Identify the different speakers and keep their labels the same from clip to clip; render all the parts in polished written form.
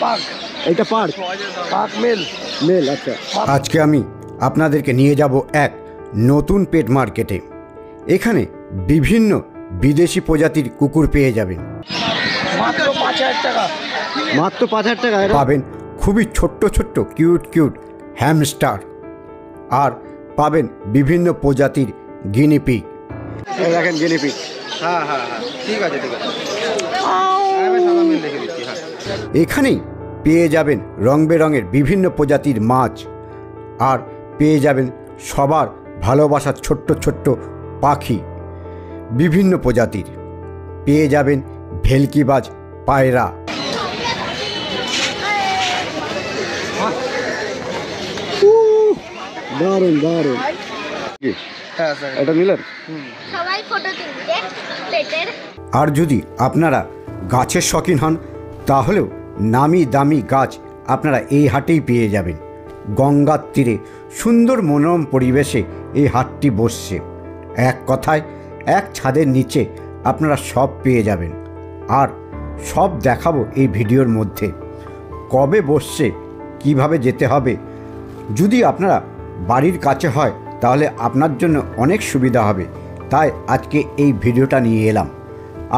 Speaker 1: পাক,
Speaker 2: এটা পার্ক
Speaker 1: পাক মেল।
Speaker 2: মেল। আচ্ছা, আজকে আমি আপনাদেরকে নিয়ে যাব এক নতুন পেট মার্কেটে। এখানে বিভিন্ন বিদেশি প্রজাতির কুকুর পেয়ে যাবেন
Speaker 1: মাত্র 5,000 টাকা।
Speaker 2: মাত্র 5,000 টাকায় পাবেন খুবই ছোট্ট ছোট্ট কিউট কিউট হ্যামস্টার, আর পাবেন বিভিন্ন প্রজাতির গিনিপিগ। দেখেন গিনিপিগ।
Speaker 3: হ্যাঁ হ্যাঁ হ্যাঁ, ঠিক আছে ঠিক আছে, আমি সাদা মিল দেখে দিচ্ছি। হ্যাঁ,
Speaker 2: এখানেই পেয়ে যাবেন রং বেরঙের বিভিন্ন প্রজাতির মাছ, আর পেয়ে যাবেন সবার ভালোবাসার ছোট্ট ছোট্ট পাখি বিভিন্ন প্রজাতির। পেয়ে যাবেন ভেলকিবাজ পায়রা। দারুণ দারুণ।
Speaker 3: হ্যাঁ স্যার,
Speaker 2: এটা নিলেন?
Speaker 4: সবাই ফটো তুলছে পেটের।
Speaker 2: আর যদি আপনারা গাছের শৌখিন হন তাহলেও নামি দামি গাছ আপনারা এই হাটেই পেয়ে যাবেন। গঙ্গার তীরে সুন্দর মনোরম পরিবেশে এই হাটটি বসছে। এক কথায় এক ছাদের নিচে আপনারা সব পেয়ে যাবেন, আর সব দেখাবো এই ভিডিওর মধ্যে। কবে বসছে, কিভাবে যেতে হবে, যদি আপনারা বাড়ির কাছে হয় তাহলে আপনার জন্য অনেক সুবিধা হবে, তাই আজকে এই ভিডিওটা নিয়ে এলাম।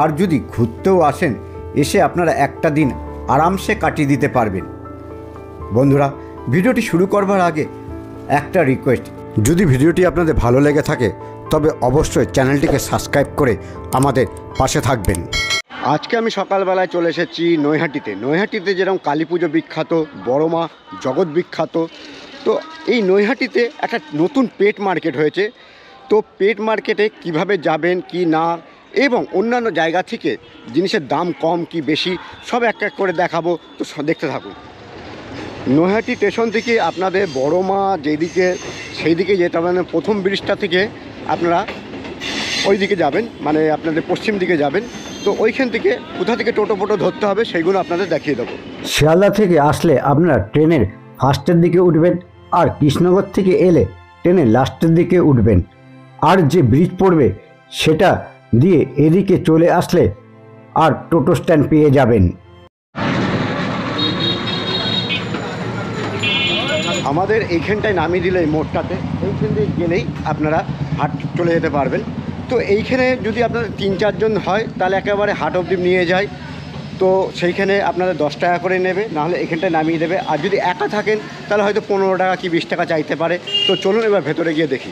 Speaker 2: আর যদি ঘুরতেও আসেন, এসে আপনারা একটা দিন আরামসে কাটিয়ে দিতে পারবেন। বন্ধুরা, ভিডিওটি শুরু করবার আগে একটা রিকোয়েস্ট, যদি ভিডিওটি আপনাদের ভালো লেগে থাকে তবে অবশ্যই চ্যানেলটিকে সাবস্ক্রাইব করে আমাদের পাশে থাকবেন। আজকে আমি সকালবেলায় চলে এসেছি নৈহাটিতে। নৈহাটিতে যেরকম কালী পুজো বিখ্যাত, বড় মা জগৎ বিখ্যাত, তো এই নৈহাটিতে একটা নতুন পেট মার্কেট হয়েছে। তো পেট মার্কেটে কিভাবে যাবেন কি না, এবং অন্যান্য জায়গা থেকে জিনিসের দাম কম কি বেশি সব এক এক করে দেখাবো, তো দেখতে থাকুন। নৈহাটি স্টেশন থেকে আপনাদের বড় মা যেদিকে সেই দিকে যেতে হবে, মানে প্রথম ব্রিজটা থেকে আপনারা ওই দিকে যাবেন, মানে আপনাদের পশ্চিম দিকে যাবেন। তো ওইখান থেকে কোথা থেকে টোটো ফোটো ধরতে হবে সেইগুলো আপনাদের দেখিয়ে দেবো। শিয়ালদা থেকে আসলে আপনারা ট্রেনের ফার্স্টের দিকে উঠবেন, আর কৃষ্ণনগর থেকে এলে ট্রেনের লাস্টের দিকে উঠবেন। আর যে ব্রিজ পড়বে সেটা দিয়ে এদিকে চলে আসলে আর টোটো স্ট্যান্ড পেয়ে যাবেন। আমাদের এইখানটায় নামিয়ে দিলে এই মোড়টাতে, এইখান দিয়ে গেলেই আপনারা হাট চলে যেতে পারবেন। তো এইখানে যদি আপনাদের 3-4 জন হয় তাহলে একেবারে হাট অবধি নিয়ে যায়, তো সেইখানে আপনাদের 10 টাকা করে নেবে, নাহলে এখানটায় নামিয়ে দেবে। আর যদি একা থাকেন তাহলে হয়তো 15 টাকা কি 20 টাকা চাইতে পারে। তো চলুন এবার ভেতরে গিয়ে দেখি।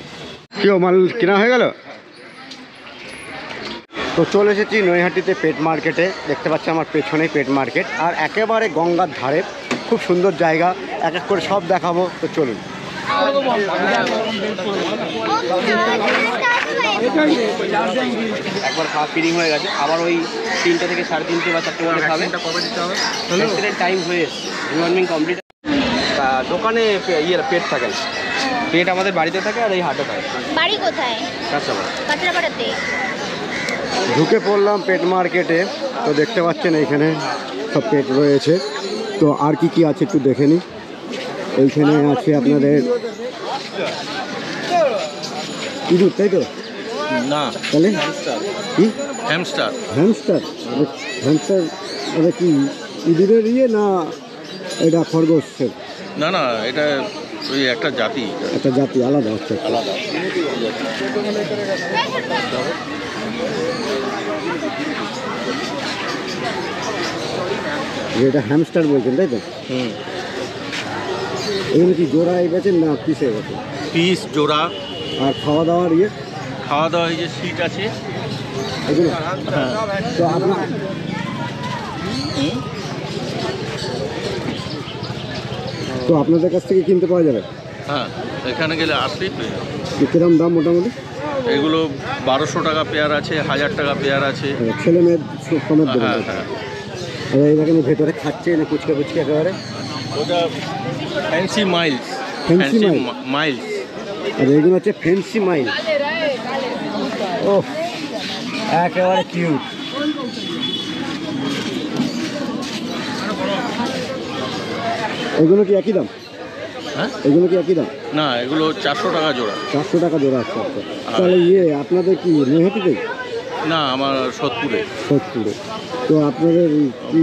Speaker 2: কেউ মাল কেনা হয়ে গেল? তো চলে এসেছি নৈহাটিতে পেট মার্কেটে। দেখতে পাচ্ছি আমার পেছনেই পেট মার্কেট, আর একেবারে গঙ্গার ধারে খুব সুন্দর জায়গা। এক এক করে সব দেখাবো, তো চলুন।
Speaker 3: একবার খাওয়া ফিডিং হয়ে গেছে, আবার ওই 3টে থেকে 3:30 বা 4টে মধ্যে খাবে। কবে দিতে হবে? টাইম হয়ে এসছে, ডিওয়ার্মিং কমপ্লিট। দোকানে পেট থাকে না, পেট আমাদের বাড়িতে থাকে আর এই হাটে থাকে।
Speaker 4: বাড়ি কোথায়? কাঁচরাপাড়াতে।
Speaker 2: ঢুকে পড়লাম পেট মার্কেটে। তো দেখতে পাচ্ছেন এইখানে সব পেট রয়েছে। তো আর কি কি আছে একটু দেখে নিই। এইখানে আছে আপনাদের ইঁদুর, তাই তো?
Speaker 3: না,
Speaker 2: তাহলে কি?
Speaker 3: হ্যামস্টার।
Speaker 2: হ্যামস্টার? হ্যামস্টার এটা কি ইঁদুরের না এটা খরগোশের?
Speaker 3: না না, এটা ওই একটা জাতি,
Speaker 2: একটা জাতি আলাদা হচ্ছে,
Speaker 3: আলাদা।
Speaker 2: এটা হ্যামস্টার বলছেন, তাই তো? এগুলো কি জোড়ায় বেচেন না পিসে বেচেন?
Speaker 3: পিস জোড়া।
Speaker 2: আর খাওয়া দাওয়ার
Speaker 3: খাওয়া দাওয়া এই যে সিট আছে
Speaker 2: এগুলো? তো আপনার তো আপনাদের কাছ থেকে কিনতে পাওয়া যাবে?
Speaker 3: হ্যাঁ, এখানে গেলে আসলেই পেয়ে যাবে।
Speaker 2: কিরকম দাম মোটামুটি?
Speaker 3: এগুলো 1200 টাকা পেয়ার আছে, 1000 টাকা পেয়ার আছে।
Speaker 2: ছেলে মেয়ের সমেত দেবেন?
Speaker 3: হ্যাঁ হ্যাঁ।
Speaker 2: আর এখানে ভেতরে খাচ্ছে না কুচকে কুচকে একেবারে?
Speaker 3: ওটা ফ্যান্সি মাইলস।
Speaker 2: Fancy
Speaker 3: miles.
Speaker 2: আর এগুলো হচ্ছে ফ্যান্সি মাইল। ও একেবারে কিউট। এগুলো কি একই দাম?
Speaker 3: হ্যাঁ,
Speaker 2: এগুলো কি একই দাম?
Speaker 3: না, এগুলো 400 টাকা জোড়া।
Speaker 2: 400 টাকা জোড়া আছে। তাহলে আপনাদের কি নৈহাটিতে?
Speaker 5: না, আমার সোদপুরে।
Speaker 2: সোদপুরে। তো আপনাদের কি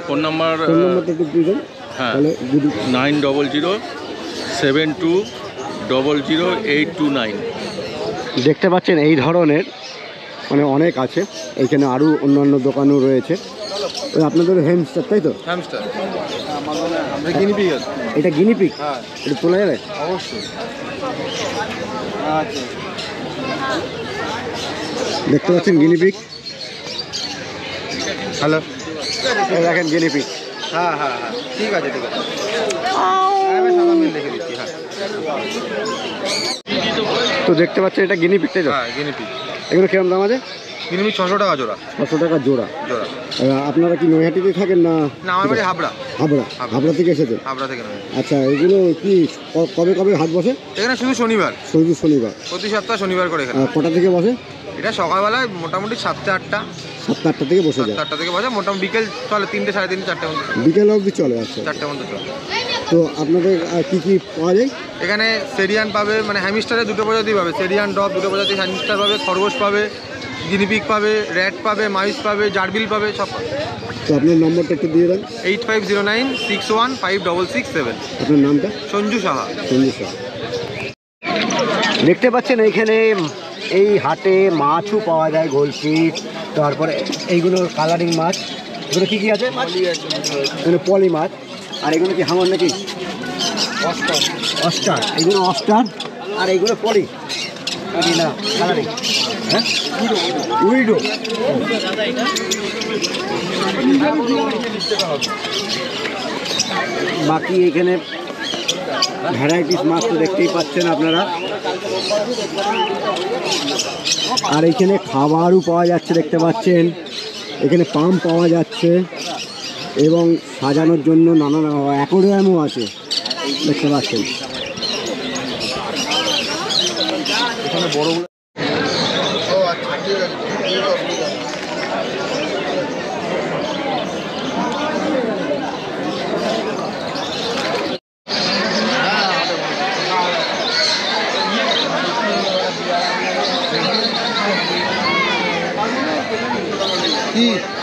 Speaker 5: ফোন নাম্বারটা
Speaker 2: একটু দিবেন?
Speaker 5: হ্যাঁ,
Speaker 2: তাহলে যদি
Speaker 5: 9007200829।
Speaker 2: দেখতে পাচ্ছেন এই ধরনের মানে অনেক আছে, এইখানে আরও অন্যান্য দোকানও রয়েছে। ওই আপনাদের হ্যামস্টার, তাই তো?
Speaker 3: হ্যামস্টার গিনিপিগ আছে।
Speaker 2: এটা গিনিপিগ?
Speaker 3: হ্যাঁ,
Speaker 2: এটা তোলা যাবে?
Speaker 3: অবশ্যই। আচ্ছা,
Speaker 2: দেখতে পাচ্ছেন গিনিপিগ।
Speaker 3: হ্যালো,
Speaker 2: দেখেন গিনিপিগ।
Speaker 3: হ্যাঁ হ্যাঁ হ্যাঁ, ঠিক আছে ঠিক আছে, আমি সাদা মিল লিখে দিচ্ছি। হ্যাঁ
Speaker 2: তো দেখতে পাচ্ছেন এটা গিনিপিগ, তাই তো?
Speaker 3: হ্যাঁ, গিনিপিগ।
Speaker 2: এগুলো কিরম দাম আছে?
Speaker 3: গিনিপিগ 600 টাকা জোড়া।
Speaker 2: 600 টাকা জোড়া।
Speaker 3: জোড়া।
Speaker 2: আপনারা কি নৈহাটিতে থাকেন না?
Speaker 3: না, আমার বাড়ি হাবড়া।
Speaker 2: হাবড়া? হাবড়া থেকে এসেছেন?
Speaker 3: হাবড়া থেকে নয়।
Speaker 2: আচ্ছা, এগুলো কি কবে কবে হাট বসে?
Speaker 3: এখানে শুধু শনিবার,
Speaker 2: শনিবার।
Speaker 3: প্রতি সপ্তাহ শনিবার করে এখানে।
Speaker 2: কটা থেকে বসে?
Speaker 3: এটা সকালবেলায় মোটামুটি 7টা 8টা,
Speaker 2: 7টা 8টা থেকে বসে যায়?
Speaker 3: 7টা থেকে বসে, মোটামুটি বিকেল চলে 3টে 3:30 4টে মধ্যে।
Speaker 2: বিকেল অবধি চলে? আচ্ছা,
Speaker 3: 4টে মধ্যে চলে।
Speaker 2: তো আপনাদের কি কি পাওয়া যায়
Speaker 3: এখানে? সেরিয়ান পাবে, মানে হ্যামিস্টারে দুটো প্রজাতি পাবে, সেরিয়ান ডগ দুটো প্রজাতি হ্যামিস্টার পাবে, খরগোশ পাবে, গিনিপিগ পাবে, র্যাট পাবে, মাইস পাবে, জারবিল পাবে, সব পাবে।
Speaker 2: তো আপনার নম্বরটা একটু দিয়ে দেন।
Speaker 3: 8509615667।
Speaker 2: আপনার নামটা?
Speaker 3: সঞ্জু সাহা।
Speaker 2: সঞ্জু সাহা। দেখতে পাচ্ছেন এইখানে এই হাটে মাছও পাওয়া যায়, গোলফিশ, তারপরে এইগুলো কালারিং মাছ। এগুলো কী কী আছে? এগুলো পলি মাছ। আর এগুলো কি হাঙর নাকি? অস্টার। এগুলো অস্টার, আর এইগুলো পলি না কালারিং। হ্যাঁ, উইডো। বাকি এখানে ভ্যারাইটিস মাছ তো দেখতেই পাচ্ছেন আপনারা। আর এখানে খাবারও পাওয়া যাচ্ছে, দেখতে পাচ্ছেন। এখানে পাম্প পাওয়া যাচ্ছে এবং সাজানোর জন্য নানান অ্যাকোরিয়ামও আছে, দেখতে পাচ্ছেন। এখানে বড়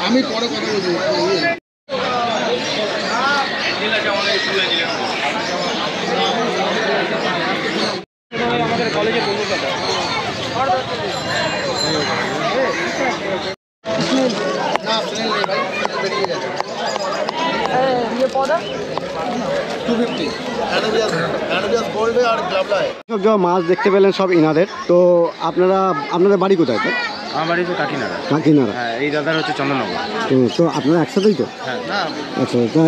Speaker 1: আমি পরে কথা বলছি।
Speaker 3: আমাদের কলেজের বন্ধুর কথা।
Speaker 2: সব মাছ দেখতে পেলেন সব ইনাদের। তো আপনাদের বাড়ি কোথায়? তো
Speaker 3: আমার বাড়ি হচ্ছে কাকিনাড়া।
Speaker 2: কাকিনাড়া।
Speaker 3: হ্যাঁ, এই দাদার হচ্ছে চন্দননগর।
Speaker 2: তো আপনারা একসাথেই তো?
Speaker 3: হ্যাঁ।
Speaker 2: আচ্ছা, তা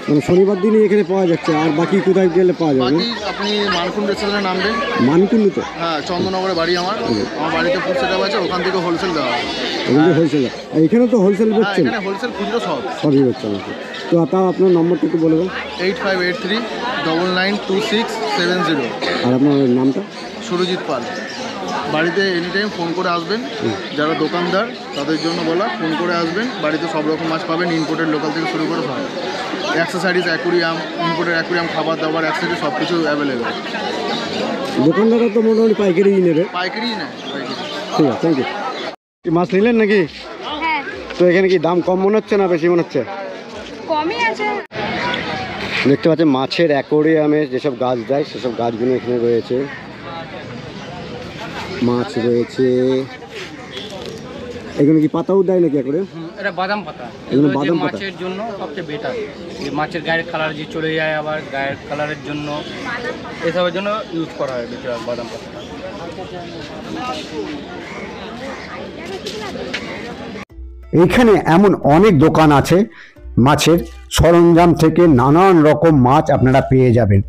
Speaker 2: মানে শনিবার দিনই এখানে পাওয়া যাচ্ছে, আর বাকি কোথায় গেলে পাওয়া যাবে?
Speaker 1: আপনি মানকুণ্ড রেস্টুরেন্টে নামবেন।
Speaker 2: মানকুণ্ড তো?
Speaker 1: হ্যাঁ, চন্দননগরে বাড়ি আমার। আমার বাড়িতে ফুড সেটআপ আছে, ওখান থেকে হোলসেল দেওয়া হয়।
Speaker 2: হোলসেল? এখানে তো হোলসেল বেচছেন?
Speaker 1: এখানে হোলসেল খুচরো
Speaker 2: সবই বেচছেন। তো তাও আপনার নম্বরটা একটু বলে দেন।
Speaker 1: 8583992670।
Speaker 2: আর আপনার নামটা?
Speaker 1: সুরজিৎ পাল। বাড়িতে এনি টাইম ফোন করে আসবেন। যারা দোকানদার তাদের জন্য বলা, ফোন করে আসবেন। বাড়িতে সব রকম মাছ পাবেন, ইম্পোর্টেড লোকাল থেকে শুরু করে সব অ্যাক্সেসারিজ, অ্যাকুরিয়াম, ইম্পোর্টেড অ্যাকুরিয়াম, খাবার দাবার, অ্যাক্সেসারিজ সব কিছু অ্যাভেলেবেল।
Speaker 2: দোকানদাররা তো মোটামুটি পাইকারিই নেবে?
Speaker 1: পাইকারিই নেয়, পাইকারি।
Speaker 2: ঠিক আছে, থ্যাংক ইউ। কি মাছ নিলেন নাকি?
Speaker 4: হ্যাঁ,
Speaker 2: তো এখানে কি দাম কম মনে হচ্ছে না বেশি মনে হচ্ছে?
Speaker 4: কমই আছে।
Speaker 2: দেখতে পাচ্ছেন মাছের অ্যাকোরিয়ামে যেসব গাছ দেয় সেসব গাছগুলো এখানে রয়েছে। মাছ রয়েছে। এখানে কি পাতাও দেয় নাকি অ্যাকোরিয়াম?
Speaker 6: এটা বাদাম পাতা।
Speaker 2: এগুলো
Speaker 6: এগুলো
Speaker 2: বাদাম
Speaker 6: যে
Speaker 2: পাতা?
Speaker 6: মাছের জন্য সবচেয়ে বেটার। মাছের গায়ের কালার যে চলে যায়, আবার গায়ের কালারের জন্য, এসবের জন্য ইউজ করা হয় বেশিরভাগ বাদাম পাতা।
Speaker 2: এইখানে এমন অনেক দোকান আছে, মাছের সরঞ্জাম থেকে নানান রকম মাছ আপনারা পেয়ে যাবেন।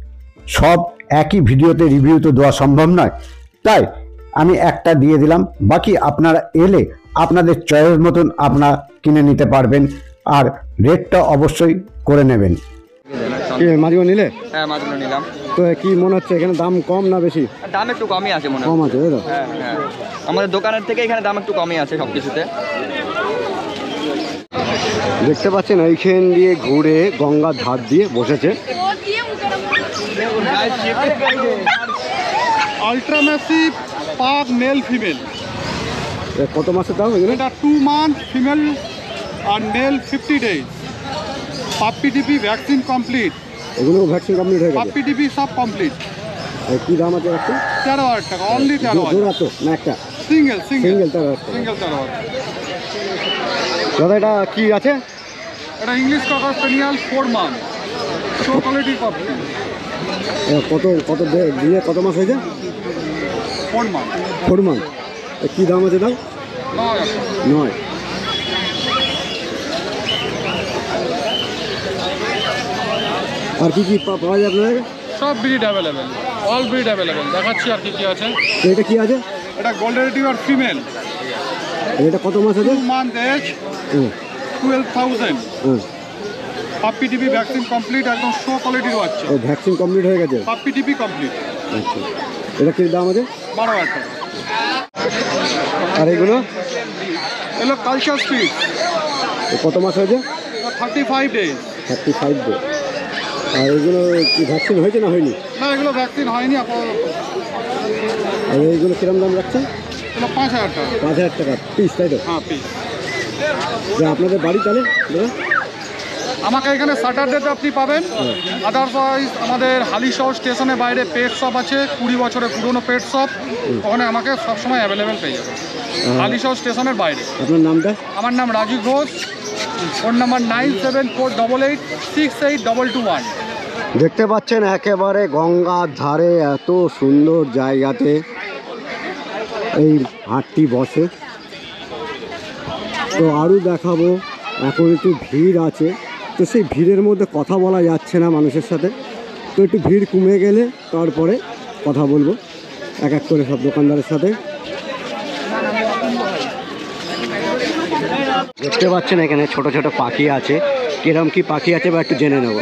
Speaker 2: সব একই ভিডিওতে রিভিউ তো দেওয়া সম্ভব নয়, তাই আমি একটা দিয়ে দিলাম। বাকি আপনারা এলে আপনাদের চয়েস মতন আপনারা কিনে নিতে পারবেন, আর রেটটা অবশ্যই করে নেবেন। কি মাছগুলো নিলে?
Speaker 3: হ্যাঁ, মাছগুলো নিলাম।
Speaker 2: তো কি মনে হচ্ছে এখানে দাম কম না বেশি?
Speaker 3: দাম একটু কমই আছে মনে হয়।
Speaker 2: কম আছে, তাই তো?
Speaker 3: হ্যাঁ হ্যাঁ, আমাদের দোকানের থেকে এখানে দাম একটু কমই আছে সব কিছুতে।
Speaker 2: দেখতে পাচ্ছেন এইখান দিয়ে ঘুরে গঙ্গার ধার দিয়ে বসেছে।
Speaker 1: আল্ট্রাম্যাসিভ পাক মেল ফিমেল
Speaker 2: কত মাসে দাও এগুলো?
Speaker 7: এটা 2 মান্থ ফিমেল আর মেল 50 ডেজ। পাপ্পি টিপি ভ্যাকসিন কমপ্লিট।
Speaker 2: এগুলো ভ্যাকসিন কমপ্লিট হয়ে গেছে?
Speaker 7: পাপ্পি টিপি সব কমপ্লিট।
Speaker 2: কী দাম আছে ভ্যাকসিন?
Speaker 7: 13,000 টাকা, অনলি 13,000।
Speaker 2: জোড়া তো না একটা?
Speaker 7: সিঙ্গেল
Speaker 2: সিঙ্গেল 13,000 টাকা।
Speaker 7: সিঙ্গেল 13,000।
Speaker 2: দাদা এটা কি আছে?
Speaker 7: এটা English ককার স্পেনিয়াল 4 month, show quality puppy.
Speaker 2: কত দিনে কত মাস হয়েছে?
Speaker 7: 4 মান্থ।
Speaker 2: 4 মান্থ। কী দাম আছে দাম?
Speaker 7: 9,000
Speaker 2: 9। আর কি কি পাওয়া যায় আপনার?
Speaker 7: সব breed available, all breed available. দেখাচ্ছি আর কি কি আছে।
Speaker 2: এটা কি আছে?
Speaker 7: এটা গোল্ডেন রিট্রিভার ফিমেল।
Speaker 2: এটা কত মাস আছে?
Speaker 7: 2 মান্থ এজ, 12,000। পাপ্পি টিপি ভ্যাকসিন কমপ্লিট, একদম শো কোয়ালিটির বাচ্চা।
Speaker 2: ও ভ্যাকসিন কমপ্লিট হয়ে গেছে?
Speaker 7: পাপ্পি টিপি কমপ্লিট।
Speaker 2: আচ্ছা, এটা কি দাম আছে?
Speaker 7: 12,000 টাকা।
Speaker 2: আর এগুলো?
Speaker 7: এগুলো কালচার স্পিড।
Speaker 2: কত মাস হয়েছে?
Speaker 7: 35 ডেজ।
Speaker 2: 35 ডে। আর এগুলো কি ভ্যাকসিন হয়েছে না হয়নি?
Speaker 7: না, এগুলো ভ্যাকসিন হয়নি আপাতত।
Speaker 2: আর এইগুলো কিরম দাম রাখছেন?
Speaker 7: এগুলো 5,000 টাকা।
Speaker 2: 5,000 টাকা পিস, তাই তো?
Speaker 7: হ্যাঁ, পিস।
Speaker 2: যে আপনাদের বাড়ি তাহলে দাদা?
Speaker 7: আমাকে এখানে স্যাটারডেতে আপনি পাবেন। আদারওয়াইজ আমাদের হালিশহর স্টেশনের বাইরে পেট শপ আছে, 20 বছরের পুরনো পেট শপ। ওখানে আমাকে সবসময় অ্যাভেলেবেল পেয়ে যাবে, হালিশহর স্টেশনের বাইরে।
Speaker 2: আপনার নামটা?
Speaker 7: আমার নাম রাজীব ঘোষ। Phone number 9748868221।
Speaker 2: দেখতে পাচ্ছেন একেবারে গঙ্গার ধারে এত সুন্দর জায়গাতে এই হাটটি বসে। তো আরও দেখাবো, এখন একটু ভিড় আছে, তো সেই ভিড়ের মধ্যে কথা বলা যাচ্ছে না মানুষের সাথে। তো একটু ভিড় কমে গেলে তারপরে কথা বলবো এক এক করে সব দোকানদারের সাথে। দেখতে পাচ্ছেন এখানে ছোট ছোট পাখি আছে, কিরম কি পাখি আছে বা একটু জেনে নেব।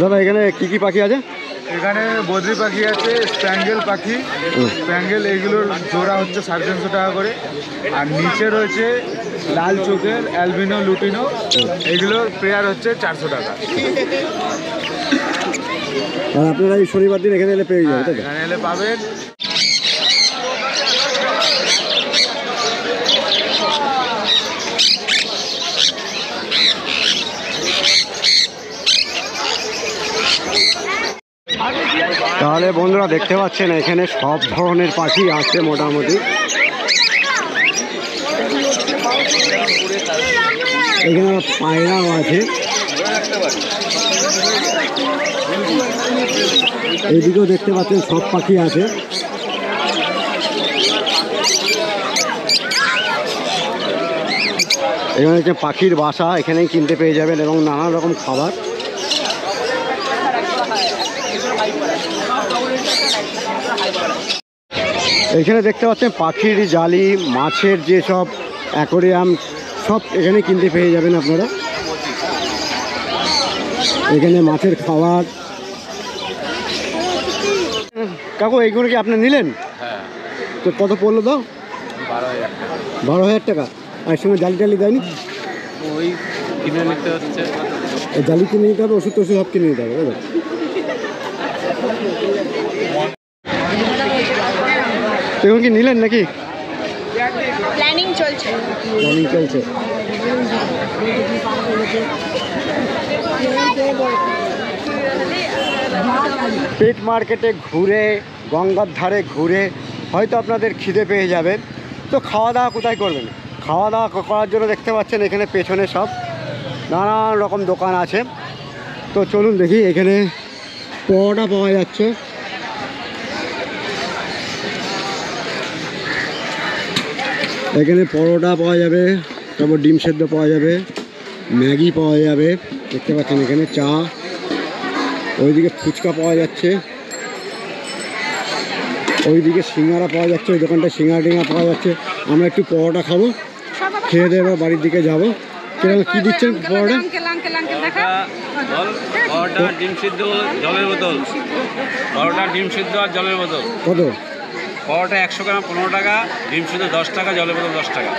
Speaker 2: দাদা এখানে কি কি পাখি আছে?
Speaker 7: এখানে বদ্রি পাখি আছে, স্প্যাঙ্গেল পাখি। স্প্যাঙ্গেল এগুলোর জোড়া হচ্ছে 350 টাকা করে। আর নিচে রয়েছে লাল চোখের অ্যালবিনো লুটিনো, এগুলোর পেয়ার হচ্ছে 400 টাকা।
Speaker 2: আর আপনারা এই শনিবার দিন এখানে এলে পেয়ে যাবেন?
Speaker 7: এখানে এলে পাবেন।
Speaker 2: তাহলে বন্ধুরা দেখতে পাচ্ছেন এখানে সব ধরনের পাখি আছে মোটামুটি। এখানে পায়রাও আছে, এইদিকেও দেখতে পাচ্ছেন সব পাখি আছে। এখানে হচ্ছে পাখির বাসা, এখানেই কিনতে পেয়ে যাবেন এবং নানা রকম খাবার। এখানে দেখতে পাচ্ছেন পাখির জালি, মাছের যে সব অ্যাকোরিয়াম সব এখানে কিনতে পেয়ে যাবেন আপনারা। এখানে মাছের খাবার। কাকু এইগুলো কি আপনি নিলেন?
Speaker 5: হ্যাঁ।
Speaker 2: তো কত পড়লো দাও?
Speaker 5: 12,000 টাকা।
Speaker 2: 12,000 টাকা। আর সঙ্গে জালি টালি দেয়নি?
Speaker 5: ওই কিনে নিতে হচ্ছে।
Speaker 2: জালি কিনে নিতে হবে, ওষুধ টষুধ সব কিনে নিতে হবে, বুঝলেন? এগুলো কি নিলেন নাকি?
Speaker 4: প্ল্যানিং চলছে।
Speaker 2: প্ল্যানিং চলছে। পেট মার্কেটে ঘুরে, গঙ্গার ধারে ঘুরে হয়তো আপনাদের খিদে পেয়ে যাবে, তো খাওয়া দাওয়া কোথায় করবেন? খাওয়া দাওয়া করার জন্য দেখতে পাচ্ছেন এখানে পেছনে সব নানান রকম দোকান আছে। তো চলুন দেখি, এখানে পরোটা পাওয়া যাচ্ছে। এখানে পরোটা পাওয়া যাবে, তারপর ডিম সেদ্ধ পাওয়া যাবে, ম্যাগি পাওয়া যাবে, দেখতে পাচ্ছেন এখানে চা, ওইদিকে ফুচকা পাওয়া যাচ্ছে, ওইদিকে সিঙ্গারা পাওয়া যাচ্ছে, ওই দোকানটায় সিঙ্গারা টিঙ্গা পাওয়া যাচ্ছে। আমরা একটু পরোটা খাবো, খেয়ে দিয়ে এবার বাড়ির দিকে যাবো। কিরকম কী দিচ্ছেন পরোটা?
Speaker 5: পরোটা, ডিম সিদ্ধ, জলের বোতল। পরোটা, ডিম সিদ্ধ আর জলের বোতল।
Speaker 2: কত?
Speaker 8: পরোটা 100 গ্রাম 15 টাকা, ডিম শুধু 10 টাকা, জলের বোতল 10 টাকা।